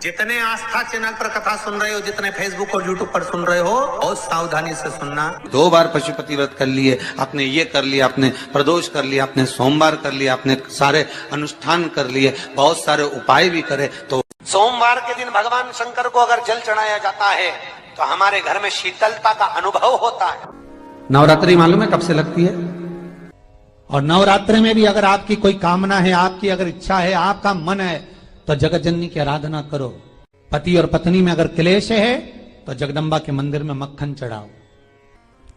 जितने आस्था चैनल पर कथा सुन रहे हो, जितने फेसबुक और यूट्यूब पर सुन रहे हो, बहुत सावधानी से सुनना। 2 बार पशुपति व्रत कर लिए, आपने ये कर लिया, आपने प्रदोष कर लिया, आपने सोमवार कर लिया, आपने सारे अनुष्ठान कर लिए, बहुत सारे उपाय भी करे, तो सोमवार के दिन भगवान शंकर को अगर जल चढ़ाया जाता है तो हमारे घर में शीतलता का अनुभव होता है। नवरात्रि मालूम है कब से लगती है? और नवरात्रि में भी अगर आपकी कोई कामना है, आपकी अगर इच्छा है, आपका मन है, तो जगत जननी की आराधना करो। पति और पत्नी में अगर क्लेश है तो जगदम्बा के मंदिर में मक्खन चढ़ाओ।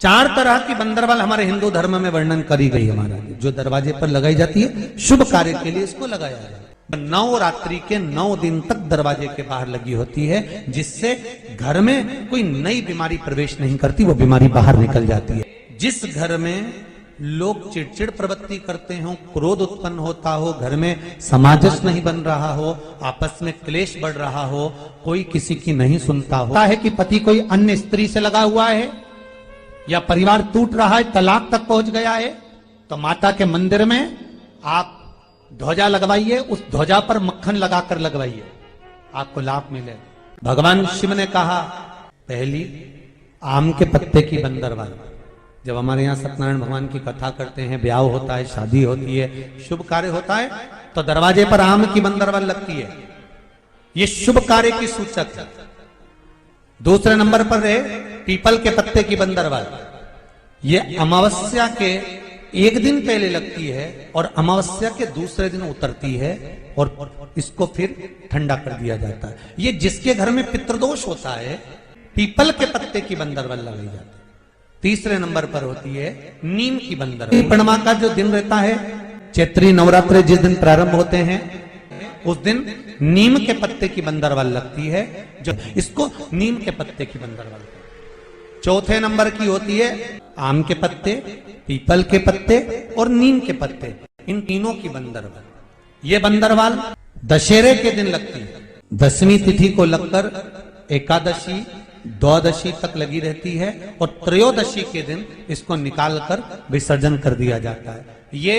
4 तरह की बंदरवाल हमारे हिंदू धर्म में वर्णन करी गई है महाराज, जो दरवाजे पर लगाई जाती है, शुभ कार्य के लिए इसको लगाया जाए। नवरात्रि के 9 दिन तक दरवाजे के बाहर लगी होती है, जिससे घर में कोई नई बीमारी प्रवेश नहीं करती, वो बीमारी बाहर निकल जाती है। जिस घर में लोग चिड़चिड़ प्रवृत्ति करते हो, क्रोध उत्पन्न होता हो, घर में सामंजस्य नहीं बन रहा हो, आपस में क्लेश बढ़ रहा हो, कोई किसी की नहीं सुनता हो, है कि पति कोई अन्य स्त्री से लगा हुआ है या परिवार टूट रहा है, तलाक तक पहुंच गया है, तो माता के मंदिर में आप ध्वजा लगवाइए, उस ध्वजा पर मक्खन लगाकर लगवाइए, आपको लाभ मिले। भगवान शिव ने कहा, पहली आम के पत्ते की बंदरवाल। जब हमारे यहाँ सत्यनारायण भगवान की कथा करते हैं, ब्याह होता है, शादी होती है, शुभ कार्य होता है, तो दरवाजे पर आम की बंदरवाल लगती है, ये शुभ कार्य की सूचक है। दूसरे नंबर पर है पीपल के पत्ते की बंदरवाल। ये अमावस्या के 1 दिन पहले लगती है और अमावस्या के दूसरे दिन उतरती है, और इसको फिर ठंडा कर दिया जाता है। ये जिसके घर में पितृदोष होता है, पीपल के पत्ते की बंदरवाल लगाई जाती है। तीसरे नंबर पर होती है नीम की बंदरवाल। पूर्णिमा का जो दिन रहता है, चैत्री नवरात्र जिस दिन प्रारंभ होते हैं, उस दिन नीम के पत्ते की बंदरवाल लगती है, जो इसको नीम के पत्ते की बंदरवाल। चौथे नंबर की होती है आम के पत्ते, पीपल के पत्ते और नीम के पत्ते, इन तीनों की बंदरवाल। ये बंदरवाल दशहरे के दिन लगती है। 10वीं तिथि को लगकर एकादशी, द्वादशी तक लगी रहती है, और त्रयोदशी के दिन इसको निकालकर विसर्जन कर दिया जाता है। ये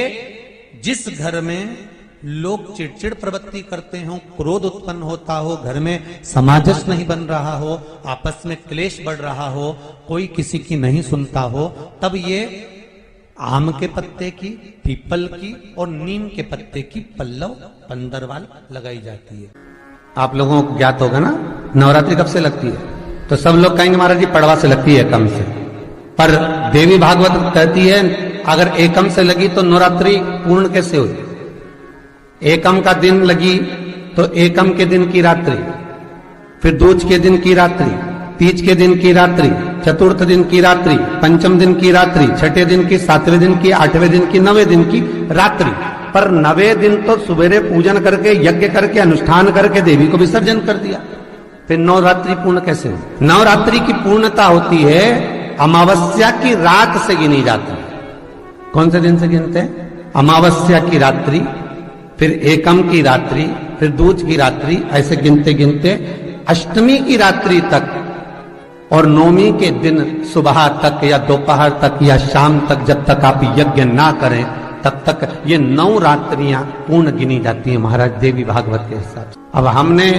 जिस घर में लोग चिड़चिड़ प्रवृत्ति करते हो, क्रोध उत्पन्न होता हो, घर में सामंजस्य नहीं बन रहा हो, आपस में क्लेश बढ़ रहा हो, कोई किसी की नहीं सुनता हो, तब ये आम के पत्ते की, पीपल की और नीम के पत्ते की पल्लव बंदरवाल लगाई जाती है। आप लोगों को ज्ञात होगा ना नवरात्रि कब से लगती है? तो सब लोग कहेंगे महाराज जी पड़वा से लगती है, एकम से। पर देवी भागवत कहती है अगर एकम से लगी तो नवरात्रि पूर्ण कैसे हुई? एकम का दिन लगी तो एकम के दिन की रात्रि, फिर दूज के दिन की रात्रि, तीज के दिन की रात्रि, चतुर्थ दिन की रात्रि, पंचम दिन की रात्रि, छठे दिन की, 7वें दिन की, 8वें दिन की, 9वें दिन की रात्रि। पर 9वें दिन तो सुबेरे पूजन करके, यज्ञ करके, अनुष्ठान करके देवी को विसर्जन कर दिया, फिर नवरात्रि पूर्ण कैसे हो? नवरात्रि की पूर्णता होती है अमावस्या की रात से गिनी जाती है। कौन से दिन से गिनते हैं? अमावस्या की रात्रि, फिर एकम की रात्रि, फिर दूज की रात्रि, ऐसे गिनते गिनते अष्टमी की रात्रि तक और नवमी के दिन सुबह तक या दोपहर तक या शाम तक, जब तक आप यज्ञ ना करें तब तक ये 9 रात्रियां पूर्ण गिनी जाती है महाराज देवी भागवत के हिसाब से। अब हमने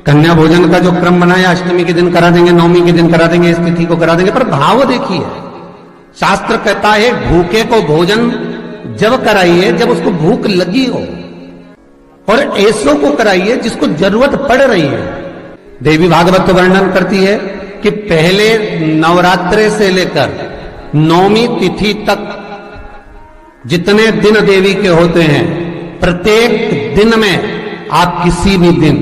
कन्या भोजन का जो क्रम बनाया, अष्टमी के दिन करा देंगे, नवमी के दिन करा देंगे, इस तिथि को करा देंगे, पर भाव देखिए, शास्त्र कहता है भूखे को भोजन जब कराइए जब उसको भूख लगी हो, और ऐसों को कराइए जिसको जरूरत पड़ रही है। देवी भागवत तो वर्णन करती है कि पहले नवरात्रे से लेकर 9वीं तिथि तक जितने दिन देवी के होते हैं, प्रत्येक दिन में आप किसी भी दिन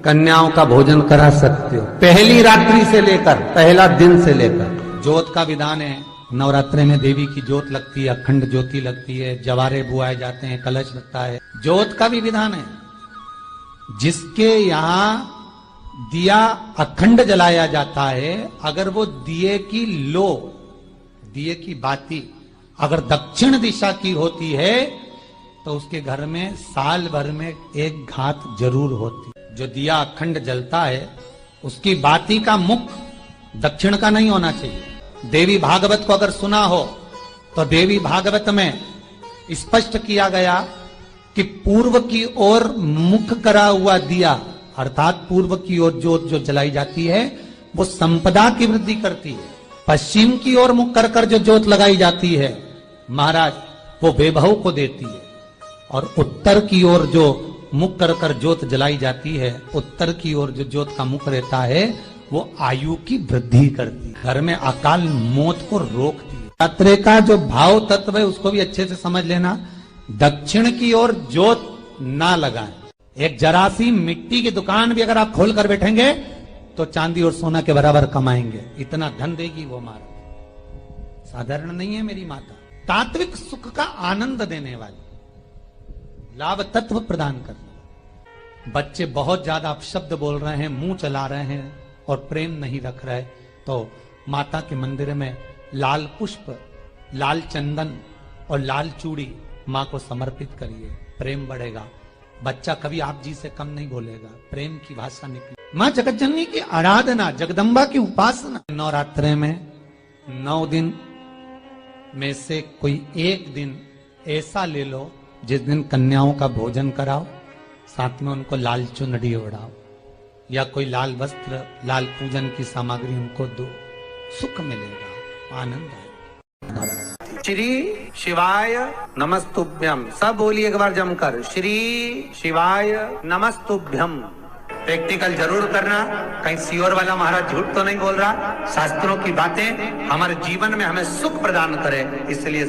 कन्याओं का भोजन करा सकते हो, पहली रात्रि से लेकर, पहला दिन से लेकर। ज्योत का विधान है, नवरात्रि में देवी की ज्योत लगती है, अखंड ज्योति लगती है, जवारे बुआए जाते हैं, कलश लगता है, ज्योत का भी विधान है। जिसके यहाँ दिया अखंड जलाया जाता है, अगर वो दिए की लो, दिए की बाती अगर दक्षिण दिशा की होती है, तो उसके घर में साल भर में एक घात जरूर होती। जो दिया अखंड जलता है, उसकी बाती का मुख दक्षिण का नहीं होना चाहिए। देवी भागवत को अगर सुना हो तो देवी भागवत में स्पष्ट किया गया कि पूर्व की ओर मुख करा हुआ दिया अर्थात पूर्व की ओर ज्योत जो जलाई जाती है वो संपदा की वृद्धि करती है। पश्चिम की ओर मुख कर जो ज्योत लगाई जाती है महाराज वो वैभव को देती है। और उत्तर की ओर जो मुख कर ज्योत जलाई जाती है, उत्तर की ओर जो ज्योत का मुख रहता है वो आयु की वृद्धि करती है, घर में अकाल मौत को रोकती है। यात्रे का जो भाव तत्व है उसको भी अच्छे से समझ लेना। दक्षिण की ओर ज्योत ना लगाएं। एक जरा सी मिट्टी की दुकान भी अगर आप खोल कर बैठेंगे तो चांदी और सोना के बराबर कमाएंगे, इतना धन देगी वो मारा। साधारण नहीं है मेरी माता। तात्विक सुख का आनंद देने वाली, लाभ तत्व प्रदान करने। बच्चे बहुत ज्यादा अपशब्द बोल रहे हैं, मुंह चला रहे हैं और प्रेम नहीं रख रहे, तो माता के मंदिर में लाल पुष्प, लाल चंदन और लाल चूड़ी माँ को समर्पित करिए, प्रेम बढ़ेगा। बच्चा कभी आप जी से कम नहीं बोलेगा, प्रेम की भाषा निकले। माँ जगतजननी की आराधना, जगदम्बा की उपासना। नवरात्रे में 9 दिन में से कोई एक दिन ऐसा ले लो जिस दिन कन्याओं का भोजन कराओ, साथ में उनको लाल चुनरी ओढ़ाओ या कोई लाल वस्त्र, लाल पूजन की सामग्री उनको दो, सुख मिलेगा, आनंद आएगा। श्री शिवाय नमस्तुभ्यम। सब बोलिए एक बार जमकर, श्री शिवाय नमस्तुभ्यम। प्रैक्टिकल जरूर करना, कहीं सियोर वाला महाराज झूठ तो नहीं बोल रहा। शास्त्रों की बातें हमारे जीवन में हमें सुख प्रदान करे, इसलिए